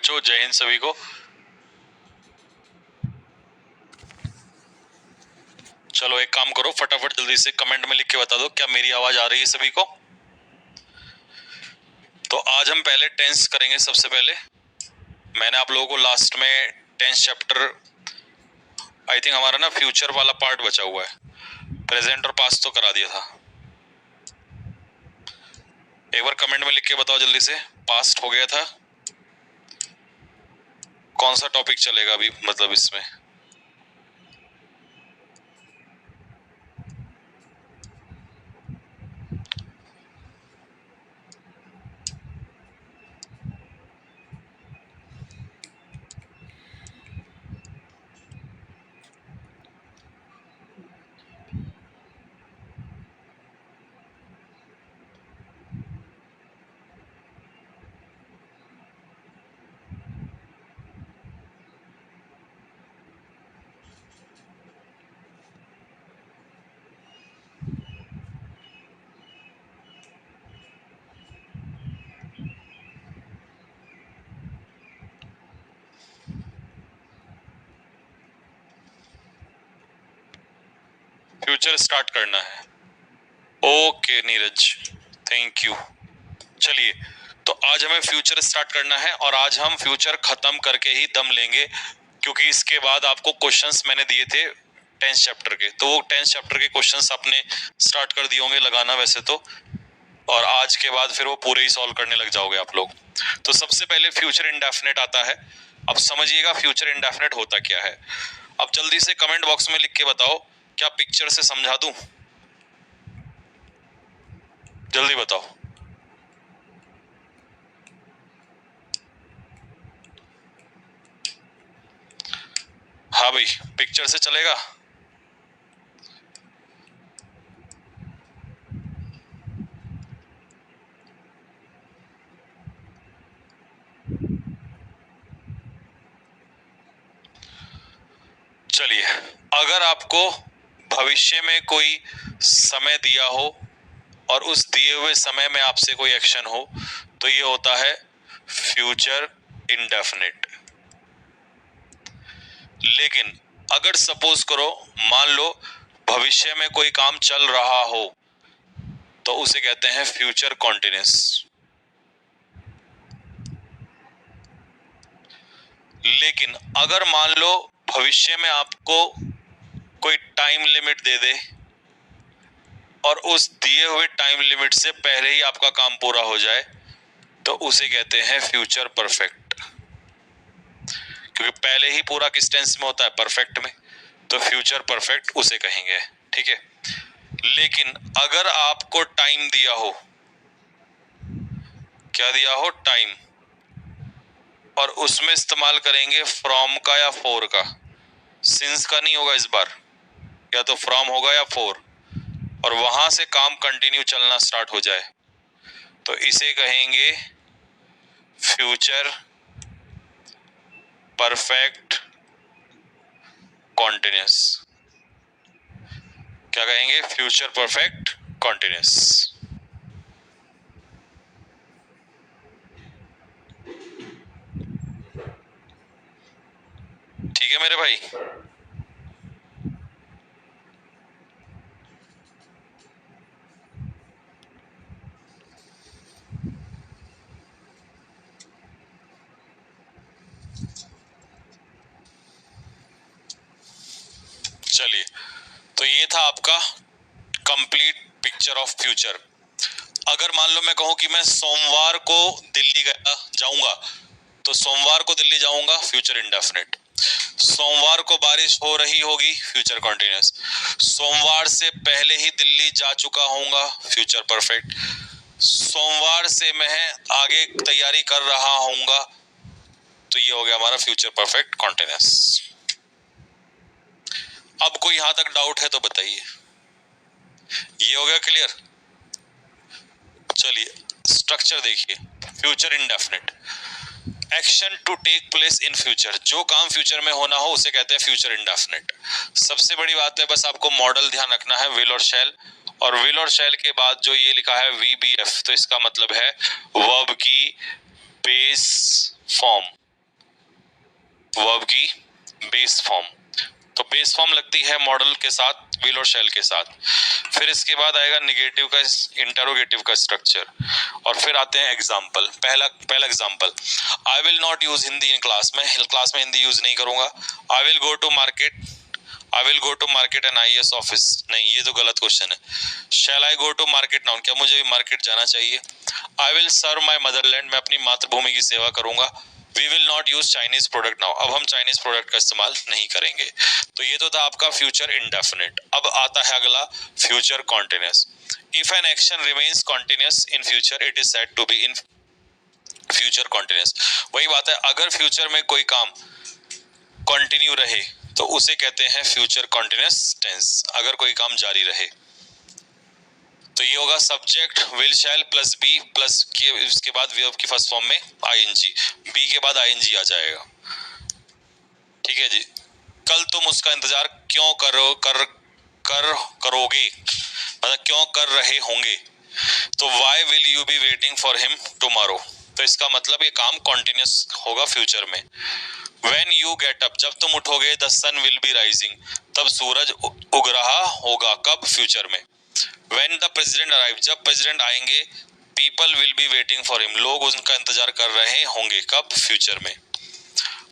बच्चों, जय हिंद सभी को। चलो एक काम करो, फटाफट जल्दी से कमेंट में लिख के बता दो क्या मेरी आवाज आ रही है सभी को। तो आज हम पहले टेंस करेंगे। सबसे पहले मैंने आप लोगों को लास्ट में टेंस चैप्टर, आई थिंक हमारा ना फ्यूचर वाला पार्ट बचा हुआ है, प्रेजेंट और पास्ट तो करा दिया था। एक बार कमेंट में लिख के बताओ जल्दी से, पास्ट हो गया था, कौन सा टॉपिक चलेगा अभी, मतलब इसमें। फ्यूचर स्टार्ट करना है। Okay Neeraj, thank you. चलिए, तो आज हमें फ्यूचर स्टार्ट करना है और आज हम फ्यूचर खत्म करके ही दम लेंगे, क्योंकि इसके बाद आपको क्वेश्चंस मैंने दिए थे टेंस चैप्टर के, तो वो टेंस चैप्टर के क्वेश्चंस आपने स्टार्ट कर दिए होंगे लगाना वैसे तो, और आज के बाद फिर वो पूरे ही सॉल्व करने लग जाओगे आप लोग। तो सबसे पहले फ्यूचर इंडेफिनिट आता है। अब समझिएगा फ्यूचर इंडेफिनिट होता क्या है। अब जल्दी से कमेंट बॉक्स में लिख के बताओ, क्या पिक्चर से समझा दूं? जल्दी बताओ। हाँ भाई, पिक्चर से चलेगा। चलिए, अगर आपको भविष्य में कोई समय दिया हो और उस दिए हुए समय में आपसे कोई एक्शन हो, तो ये होता है फ्यूचर इंडेफिनिट। लेकिन अगर सपोज करो, मान लो भविष्य में कोई काम चल रहा हो, तो उसे कहते हैं फ्यूचर कॉन्टिन्यूस। लेकिन अगर मान लो भविष्य में आपको कोई टाइम लिमिट दे दे और उस दिए हुए टाइम लिमिट से पहले ही आपका काम पूरा हो जाए, तो उसे कहते हैं फ्यूचर परफेक्ट। क्योंकि पहले ही पूरा किस टेंस में होता है? परफेक्ट में। तो फ्यूचर परफेक्ट उसे कहेंगे, ठीक है। लेकिन अगर आपको टाइम दिया हो, क्या दिया हो? टाइम, और उसमें इस्तेमाल करेंगे फ्रॉम का या फॉर का। सिंस का नहीं होगा इस बार, या तो फ्रॉम होगा या फॉर, और वहां से काम कंटिन्यू चलना स्टार्ट हो जाए, तो इसे कहेंगे फ्यूचर परफेक्ट कॉन्टिन्यूस। क्या कहेंगे? Future perfect continuous. ठीक है मेरे भाई। चलिए, तो ये था आपका कंप्लीट पिक्चर ऑफ फ्यूचर। अगर मान लो मैं कहूं कि मैं सोमवार को दिल्ली गया जाऊंगा, तो सोमवार को दिल्ली जाऊंगा, फ्यूचर इंडेफिनिट। सोमवार को बारिश हो रही होगी, फ्यूचर कॉन्टिन्यूस। सोमवार से पहले ही दिल्ली जा चुका होऊंगा, फ्यूचर परफेक्ट। सोमवार से मैं आगे तैयारी कर रहा होऊंगा, तो ये हो गया हमारा फ्यूचर परफेक्ट कॉन्टिन्यूस। अब कोई यहां तक डाउट है तो बताइए। ये हो गया क्लियर। चलिए, स्ट्रक्चर देखिए। Future indefinite, action to take place in future. जो काम फ्यूचर में होना हो उसे कहते हैं फ्यूचर इंडेफिनिट। सबसे बड़ी बात है, बस आपको मॉडल ध्यान रखना है, विल और शैल। और विल और शैल के बाद जो ये लिखा है VBF, तो इसका मतलब है वर्ब की बेस फॉर्म। वर्ब की बेस फॉर्म। तो बेस फॉर्म लगती है मॉडल के साथ, विल और शैल के साथ। फिर इसके बाद आएगा निगेटिव का, इंटरोगेटिव का स्ट्रक्चर, और फिर आते हैं एग्जाम्पल। पहला example, I will not use Hindi in class में, क्लास में हिंदी यूज नहीं करूंगा। I will go to market, I will go to market an IAS office, नहीं ये तो गलत क्वेश्चन है। Shall I go to market now, क्या मुझे भी मार्केट जाना चाहिए। I will serve my Motherland, मैं अपनी मातृभूमि की सेवा करूंगा। We will not use Chinese product now, अब हम चाइनीज प्रोडक्ट का इस्तेमाल नहीं करेंगे। तो ये तो था आपका फ्यूचर इंडेफिनिट। अब आता है अगला future continuous. If an action remains continuous in future it is said to be in future continuous. वही बात है, अगर फ्यूचर में कोई काम कंटिन्यू रहे तो उसे कहते हैं फ्यूचर कॉन्टिन्यूअस टेंस, अगर कोई काम जारी रहे। तो ये होगा subject will shall plus be plus के, इसके बाद वर्ब की फर्स्ट फॉर्म में आईएनजी, बी के बाद आईएनजी आ जाएगा। ठीक है जी। कल तुम उसका इंतजार क्यों करोगे, मतलब क्यों कर रहे होंगे। तो why will you be waiting for him tomorrow, तो इसका मतलब ये काम कॉन्टिन्यूअस होगा फ्यूचर में। When you get up, जब तुम उठोगे, the sun will be rising, तब सूरज उग रहा होगा, कब, फ्यूचर में। When the president arrive, जब प्रेसिडेंट आएंगे, people will be waiting for him, लोग उनका इंतजार कर रहे होंगे, कब, फ्यूचर में।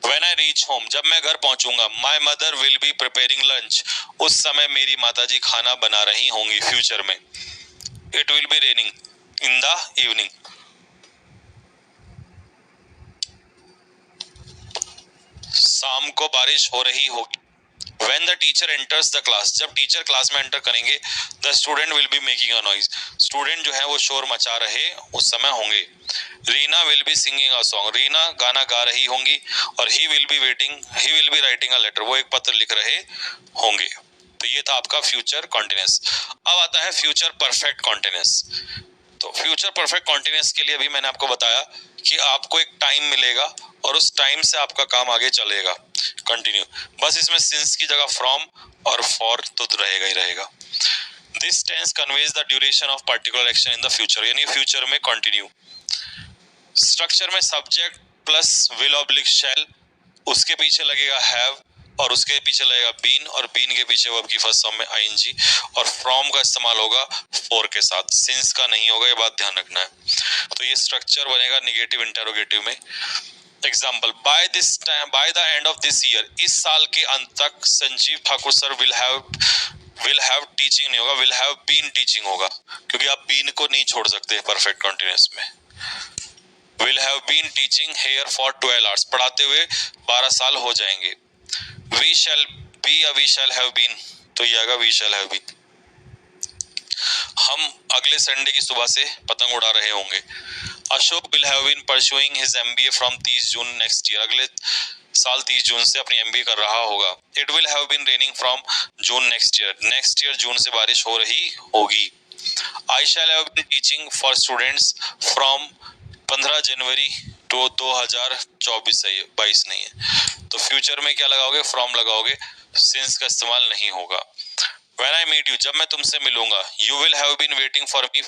When I reach home, जब मैं घर पहुंचूंगा, my mother will be preparing lunch, उस समय मेरी माताजी खाना बना रही होंगी, फ्यूचर में। It will be raining in the evening, शाम को बारिश हो रही होगी। When the teacher enters the class, जब टीचर क्लास में एंटर करेंगे, the student will be making a noise, student जो है वो शोर मचा रहे उस समय होंगे। Reena will be singing a song, Reena गाना गा रही होंगी। और he will be writing a letter, वो एक पत्र लिख रहे होंगे। तो ये था आपका फ्यूचर कॉन्टिन्यूअस। अब आता है फ्यूचर परफेक्ट कॉन्टिन्यूअस। तो फ्यूचर परफेक्ट कॉन्टिन्यूअस के लिए भी मैंने आपको बताया कि आपको एक टाइम मिलेगा और उस टाइम से आपका काम आगे चलेगा कंटिन्यू, बस इसमें सिंस की जगह फ्रॉम और फॉर तो रहेगा ही रहेगा। This tense conveys the duration of particular action in the future, यानी फ्यूचर में कंटिन्यू। स्ट्रक्चर में subject plus will oblique shall, उसके पीछे लगेगा हैव और उसके पीछे लगेगा बीन, और बीन के पीछे वर्ब की फर्स्ट फॉर्म में आईएनजी, और फ्रॉम का इस्तेमाल होगा फॉर के साथ, सिंस का नहीं होगा, ये बात ध्यान रखना है। तो ये स्ट्रक्चर बनेगा निगेटिव इंटरोगेटिव में। Example, by the end of this year, इस साल के अंत तक Sanjeev Thakur sir will have teaching नहीं होगा, विल हैव बीन टीचिंग होगा, क्योंकि आप बीन को नहीं छोड़ सकते परफेक्ट कॉन्टिन्यूअस में। Will have been teaching here for 12 hours, पढ़ाते हुए 12 साल हो जाएंगे। वी शैल बी या वी शैल हैव बीन, तो ये आएगा वी शैल हैव बीन। हम अगले संडे की सुबह से पतंग उड़ा रहे होंगे। Ashok will have been pursuing his MBA from 30 June next year, अगले साल 30 जून से अपनी MBA कर रहा होगा। It will have been raining from June next year June से बारिश हो रही होगी। I shall have been teaching for students from 15 January to 2024 है, ये 22 नहीं है। तो फ्यूचर में क्या लगाओगे, फ्रॉम लगाओगे, सिंस का इस्तेमाल नहीं होगा। When I meet you, जब मैं तुमसे मिलूंगा, you will have been waiting for me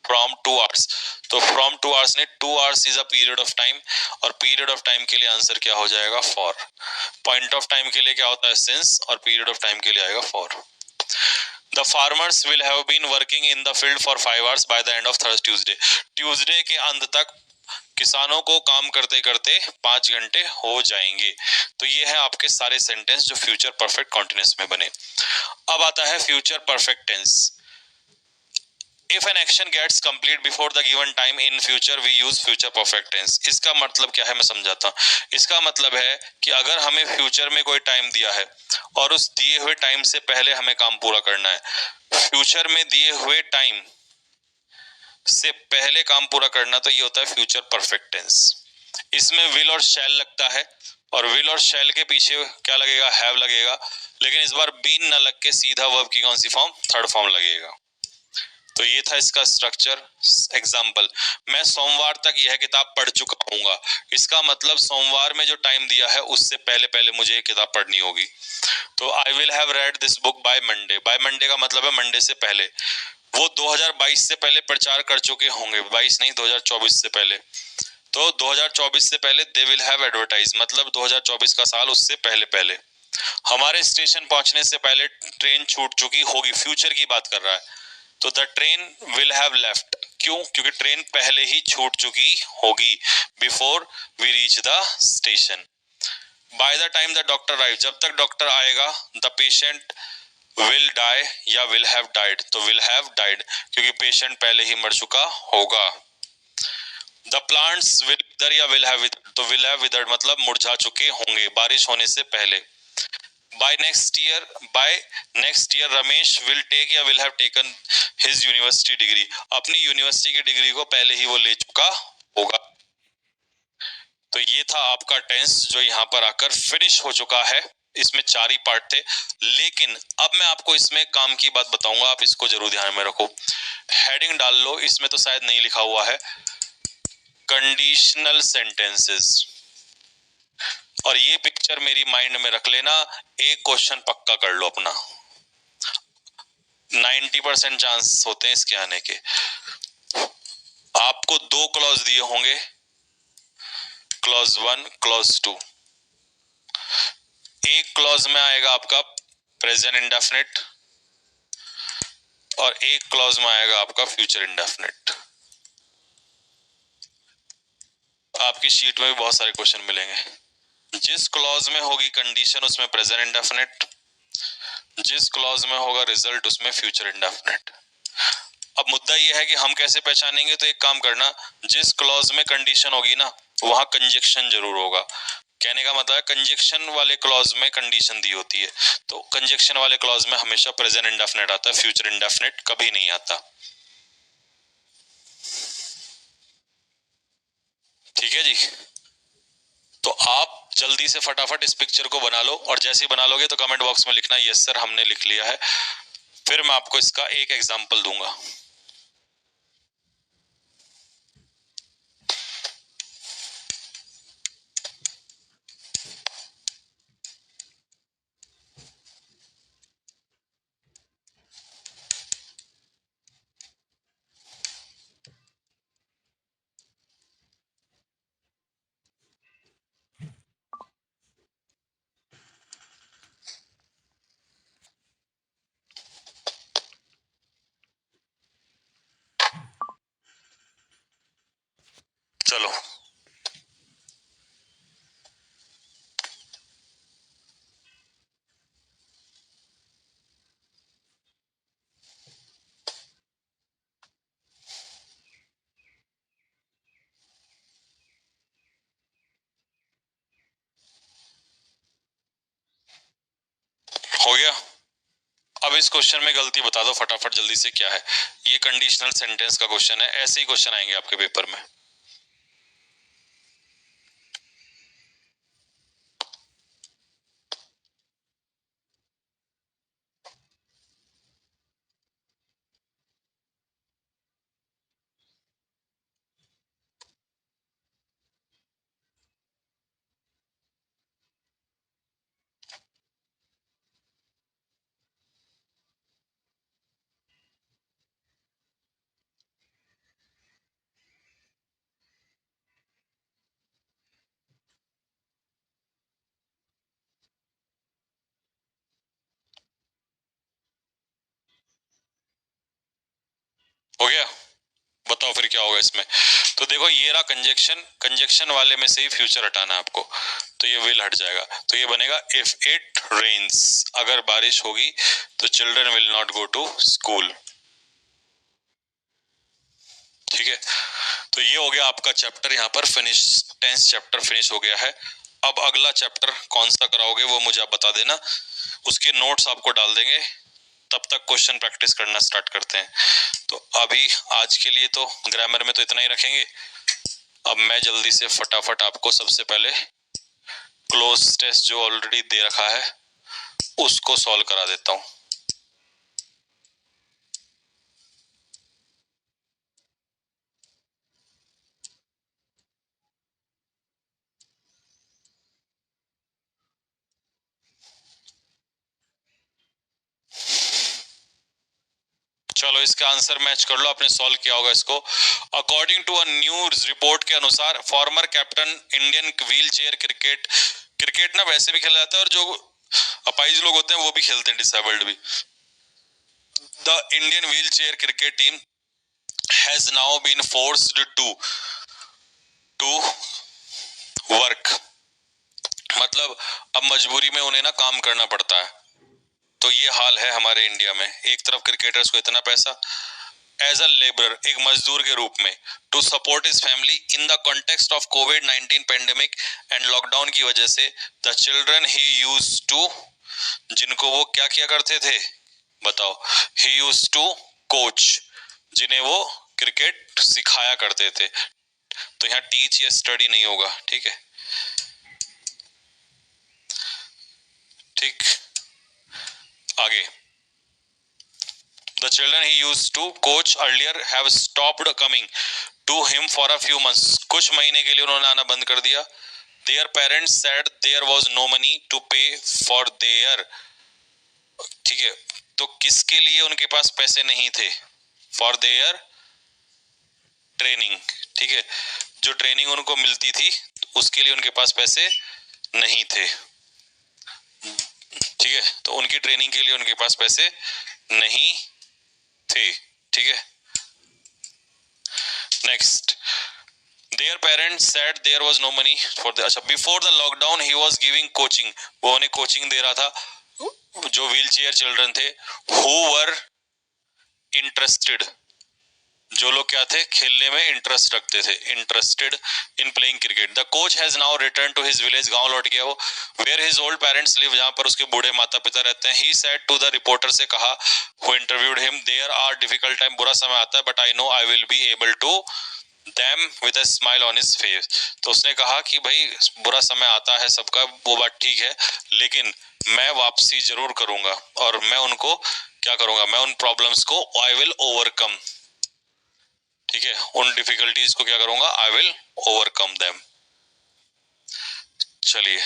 from 2 hours, तो from 2 hours ने 2 hours is a period of time, और period of time के लिए आंसर क्या हो जाएगा, for। point of time के लिए क्या होता है, since, और period of time के लिए आएगा for। The farmers will have been working in the field for 5 hours by the end of Tuesday, Tuesday के अंत तक किसानों को काम करते करते 5 घंटे हो जाएंगे। तो ये है आपके सारे सेंटेंस जो फ्यूचर परफेक्ट कॉन्टिन्यूअस में बने। अब आता है future perfect tense. If an action gets complete before the given time in future, we use future perfect tense. इसका मतलब क्या है मैं समझाता हूँ। इसका मतलब है कि अगर हमें फ्यूचर में कोई टाइम दिया है और उस दिए हुए टाइम से पहले हमें काम पूरा करना है, फ्यूचर में दिए हुए टाइम से पहले काम पूरा करना, तो ये होता है फ्यूचर परफेक्ट टेंस। इसमें विल और शैल लगता है, और विल और शैल के पीछे क्या लगेगा, हैव लगेगा, लेकिन इस बार बीन ना लग के सीधा वर्ब की कौन सी फॉर्म, थर्ड फॉर्म लगेगा। तो ये था इसका स्ट्रक्चर। एग्जाम्पल, मैं सोमवार तक यह किताब पढ़ चुका हूँगा, इसका मतलब सोमवार में जो टाइम दिया है उससे पहले पहले मुझे ये किताब पढ़नी होगी। तो I will have read this book by Monday, by Monday का मतलब है मंडे से पहले। वो 2022 से पहले प्रचार कर चुके होंगे, 22 नहीं 2024 से पहले। तो 2024 से पहले दे विल हैव एडवर्टाइज, मतलब 2024 का साल उससे पहले पहले। हमारे स्टेशन पहुंचने से पहले ट्रेन छूट चुकी होगी, फ्यूचर की बात कर रहा है। तो the train will have left, क्यों? क्योंकि ट्रेन पहले ही छूट चुकी होगी, before we reach the station. By the time the doctor arrive, जब तक डॉक्टर आएगा, द पेशेंट विल डाई या विल हैव डाइड, तो विल हैव डाइड, क्योंकि पेशेंट पहले ही मर चुका होगा। द प्लांट्स विल विदर या विल हैव विदर, तो विल हैव विदर्ड मतलब मुरझा चुके होंगे बारिश होने से पहले। By next year, by next year Ramesh will take या will have taken his university degree, अपनी यूनिवर्सिटी की डिग्री को पहले ही वो ले चुका होगा। तो ये था आपका टेंस जो यहाँ पर आकर फिनिश हो चुका है। इसमें 4 ही पार्ट थे, लेकिन अब मैं आपको इसमें काम की बात बताऊंगा, आप इसको जरूर ध्यान में रखो। हेडिंग डाल लो, इसमें तो शायद नहीं लिखा हुआ है, कंडीशनल सेंटेंसेस। और ये पिक्चर मेरी माइंड में रख लेना, एक क्वेश्चन पक्का कर लो अपना, 90% चांस होते हैं इसके आने के। आपको 2 क्लॉज दिए होंगे, क्लॉज 1, क्लॉज 2। एक क्लॉज में आएगा आपका प्रेजेंट इंडेफिनिट और एक क्लॉज में आएगा आपका फ्यूचर इंडेफिनिट। आपकी शीट में भी बहुत सारे क्वेश्चन मिलेंगे। जिस क्लॉज में होगी कंडीशन उसमें प्रेजेंट इंडेफिनिट, जिस क्लॉज में होगा रिजल्ट उसमें फ्यूचर इंडेफिनिट। अब मुद्दा यह है कि हम कैसे पहचानेंगे, तो एक काम करना, जिस क्लॉज में कंडीशन होगी ना वहां कंजक्शन जरूर होगा। कहने का मतलब है कंजक्शन वाले क्लॉज में कंडीशन दी होती है, तो कंजक्शन वाले क्लॉज में हमेशा प्रेजेंट इंडेफिनिट आता है, फ्यूचर इंडेफिनिट कभी नहीं आता। ठीक है जी। तो आप जल्दी से फटाफट इस पिक्चर को बना लो, और जैसे ही बना लोगे तो कमेंट बॉक्स में लिखना यस सर हमने लिख लिया है, फिर मैं आपको इसका एक एग्जांपल दूंगा। चलो हो गया। अब इस क्वेश्चन में गलती बता दो फटाफट जल्दी से क्या है। ये कंडीशनल सेंटेंस का क्वेश्चन है, ऐसे ही क्वेश्चन आएंगे आपके पेपर में। हो गया, बताओ फिर क्या होगा इसमें। तो देखो ये रहा कंजक्शन, कंजक्शन वाले में से ही फ्यूचर हटाना है आपको, तो ये विल हट जाएगा, तो ये बनेगा इफ इट रेन्स, अगर बारिश होगी तो children will not go to school. ठीक है, तो ये हो गया आपका चैप्टर यहाँ पर फिनिश, टेंस चैप्टर फिनिश हो गया है। अब अगला चैप्टर कौन सा कराओगे वो मुझे आप बता देना, उसके नोट्स आपको डाल देंगे, तब तक क्वेश्चन प्रैक्टिस करना स्टार्ट करते हैं। तो अभी आज के लिए तो ग्रामर में तो इतना ही रखेंगे। अब मैं जल्दी से फटाफट आपको सबसे पहले क्लोज टेस्ट जो ऑलरेडी दे रखा है उसको सॉल्व करा देता हूँ। चलो इसका आंसर मैच कर लो, आपने सॉल्व किया होगा इसको। According to a news report के अनुसार former captain Indian wheel chair cricket, cricket ना वैसे भी खेला जाता है और जो अपाइज लोग होते हैं वो भी खेलते हैं, डिसेबल्ड भी। The Indian wheel chair cricket team has now been forced to work, मतलब अब मजबूरी में उन्हें ना काम करना पड़ता है। तो ये हाल है हमारे इंडिया में, एक तरफ क्रिकेटर्स को इतना पैसा, एज अ लेबरर, एक मजदूर के रूप में, to support his family in the context of कोविड-19 पेंडेमिक एंड लॉकडाउन की वजह से the children he use to, जिनको वो क्या किया करते थे बताओ, ही यूज टू कोच, जिन्हें वो क्रिकेट सिखाया करते थे। तो यहाँ टीच या स्टडी नहीं होगा, ठीक है। ठीक, आगे, the children he used to coach earlier have stopped coming to him for a few months, कुछ महीने के लिए उन्होंने आना बंद कर दिया। Their parents said there was no money to pay for their, ठीक है, तो किसके लिए उनके पास पैसे नहीं थे, for their ट्रेनिंग, ठीक है, जो ट्रेनिंग उनको मिलती थी उसके लिए उनके पास पैसे नहीं थे, ठीक है, तो उनकी ट्रेनिंग के लिए उनके पास पैसे नहीं थे, ठीक है। Next, there parents said there was no money for the, अच्छा, before the lockdown he was giving coaching, वो उन्हें कोचिंग दे रहा था जो व्हील चेयर चिल्ड्रन थे, हु वर इंटरेस्टेड, जो लोग क्या थे, खेलने में इंटरेस्ट रखते थे, interested in playing cricket. The coach has now return to his village, गांव लौट गया वो, where his old parents live, जहां पर उसके बूढ़े माता पिता रहते हैं। He said to the reporter, से कहा who interviewed him, there are difficult time, बुरा समय आता है, but I know I will be able to them with a smile on his face, तो उसने कहा कि भाई बुरा समय आता है सबका, वो बात ठीक है, लेकिन मैं वापसी जरूर करूंगा और मैं उनको क्या करूंगा, मैं उन प्रॉब्लम्स को आई विल ओवरकम, ठीक है, उन डिफिकल्टीज को क्या करूंगा, आई विल ओवरकम देम। चलिए,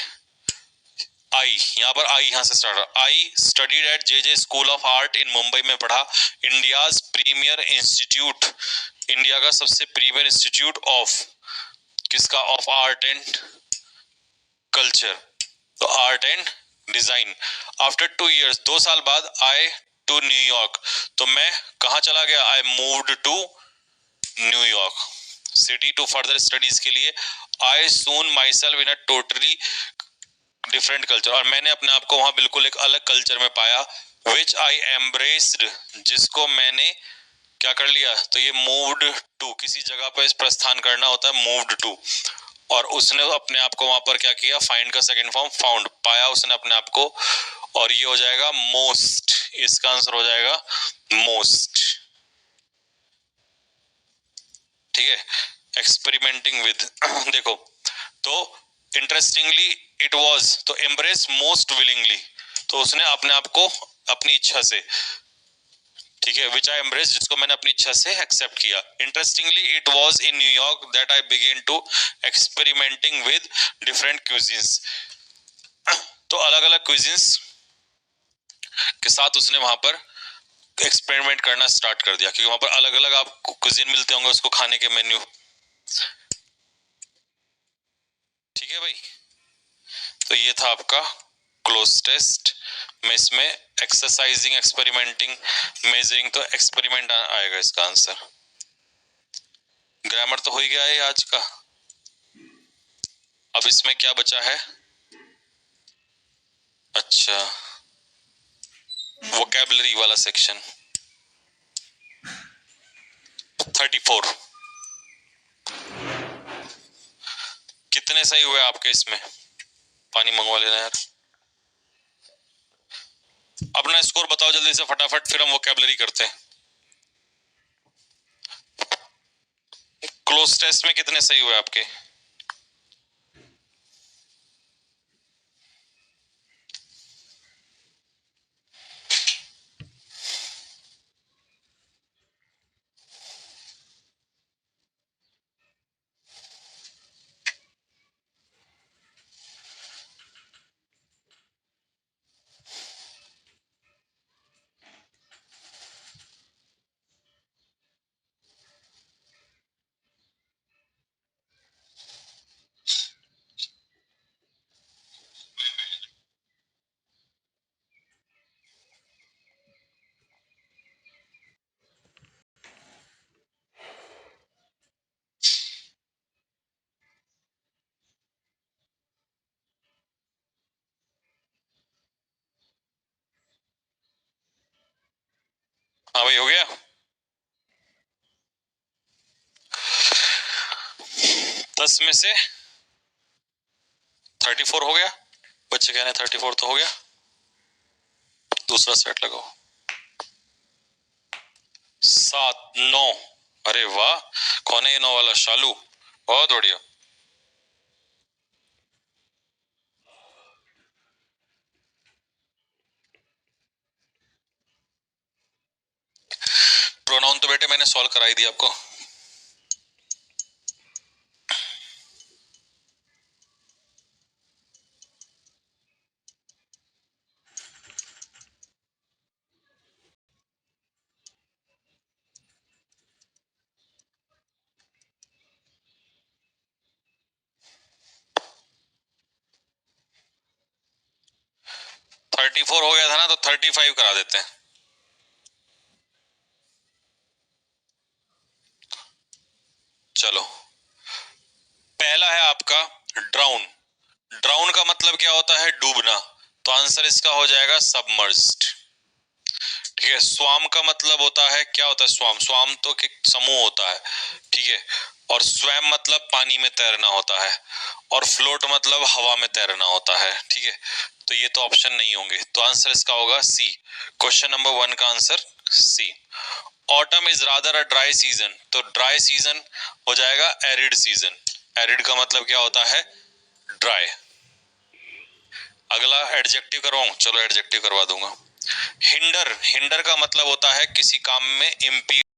आई, यहाँ पर आई यहाँ से start, I studied at J school of art in Mumbai में पढ़ा, इंडियाज प्रीमियर इंस्टीट्यूट, इंडिया का सबसे प्रीमियर इंस्टीट्यूट ऑफ, किसका, ऑफ आर्ट एंड कल्चर, तो art and design. After 2 years, 2 साल बाद, आई टू न्यूयॉर्क, तो मैं कहाँ चला गया, I moved to New York city to further studies के लिए। I soon myself in a totally different culture, और मैंने अपने आप को वहां बिल्कुल एक अलग कल्चर में पाया, विच आई एम्ब्रेस्ड, जिसको मैंने क्या कर लिया, तो ये मूव्ड टू, किसी जगह पर प्रस्थान करना होता है, मूव्ड टू, और उसने अपने आप को वहां पर क्या किया, फाइंड का सेकंड फॉर्म फाउंड, पाया उसने अपने आप को, और ये हो जाएगा मोस्ट, इसका आंसर हो जाएगा मोस्ट, ठीक है। एक्सपेरिमेंटिंग विद देखो, तो इंटरेस्टिंगली इट वाज, तो एम्ब्रेस मोस्ट विलिंगली, तो उसने अपने आप को अपनी इच्छा से, ठीक है, विच आई एम्ब्रेस, जिसको मैंने अपनी इच्छा से एक्सेप्ट किया। Interestingly it was in New York that I began to experimenting with different cuisines, तो अलग अलग क्यूजिन्स के साथ उसने वहां पर एक्सपेरिमेंट करना स्टार्ट कर दिया, क्योंकि वहां पर अलग अलग आपको क्यूजिन मिलते होंगे उसको खाने के मेन्यू, ठीक है भाई। तो ये था आपका क्लोज टेस्ट में, इसमें एक्सरसाइजिंग, एक्सपेरिमेंटिंग, मेजरिंग, तो एक्सपेरिमेंट आएगा इसका आंसर। ग्रामर तो हो ही गया है आज का, अब इसमें क्या बचा है, अच्छा, वोकैबुलरी वाला सेक्शन 34, कितने सही हुए आपके इसमें, पानी मंगवा लेना यार, अपना स्कोर बताओ जल्दी से फटाफट, फिर हम वोकैबुलरी करते हैं। क्लोज टेस्ट में कितने सही हुए आपके, सही हो गया। 10 में से 34 हो गया। बच्चे कह रहे हैं 34 तो हो गया। दूसरा सेट लगाओ। 7 9। अरे वाह, कौन है ये 9 वाला? शालू, बहुत बढ़िया। प्रोनाउन तो बेटे मैंने सॉल्व कराई दी आपको। थर्टी फोर हो गया था ना, तो 35 करा देते हैं। चलो, पहला है आपका ड्राउन। ड्राउन का मतलब क्या होता है? डूबना। तो आंसर इसका हो जाएगा सबमर्ज्ड। ठीक है। स्वाम का मतलब होता है, क्या होता है स्वाम? स्वाम तो एक समूह होता है, ठीक है। और स्वयं मतलब पानी में तैरना होता है, और फ्लोट मतलब हवा में तैरना होता है, ठीक है। तो ये तो ऑप्शन नहीं होंगे, तो आंसर इसका होगा सी। क्वेश्चन नंबर 1 का answer C. Autumn is rather a dry season, तो ड्राई सीजन हो जाएगा एरिड सीजन। एरिड का मतलब क्या होता है? ड्राई। अगला एडजेक्टिव करवाऊं? चलो एडजेक्टिव करवा दूंगा। हिंडर, हिंडर का मतलब होता है किसी काम में इम्पीड